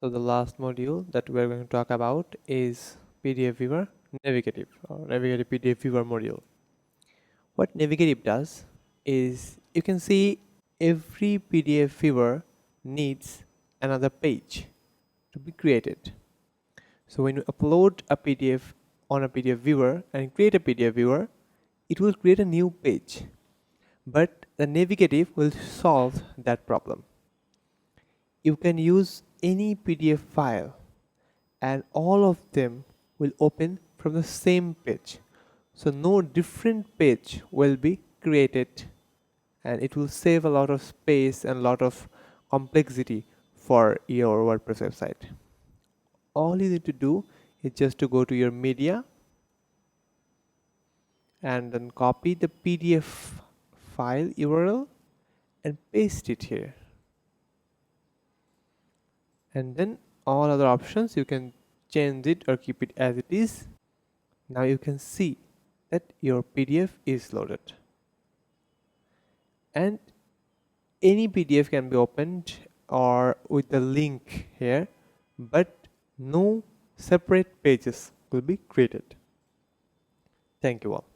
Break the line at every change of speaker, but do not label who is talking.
So the last module that we're going to talk about is PDF Viewer Navigative or Navigative PDF Viewer module. What Navigative does is you can see every PDF viewer needs another page to be created. So when you upload a PDF on a PDF viewer and create a PDF viewer, it will create a new page. But the Navigative will solve that problem. You can use any PDF file and all of them will open from the same page. So no different page will be created, and it will save a lot of space and a lot of complexity for your WordPress website. All you need to do is just to go to your media and then copy the PDF file URL and paste it here. And then all other options you can change it or keep it as it is. Now you can see that your PDF is loaded, and any PDF can be opened or with the link here, but no separate pages will be created. Thank you all.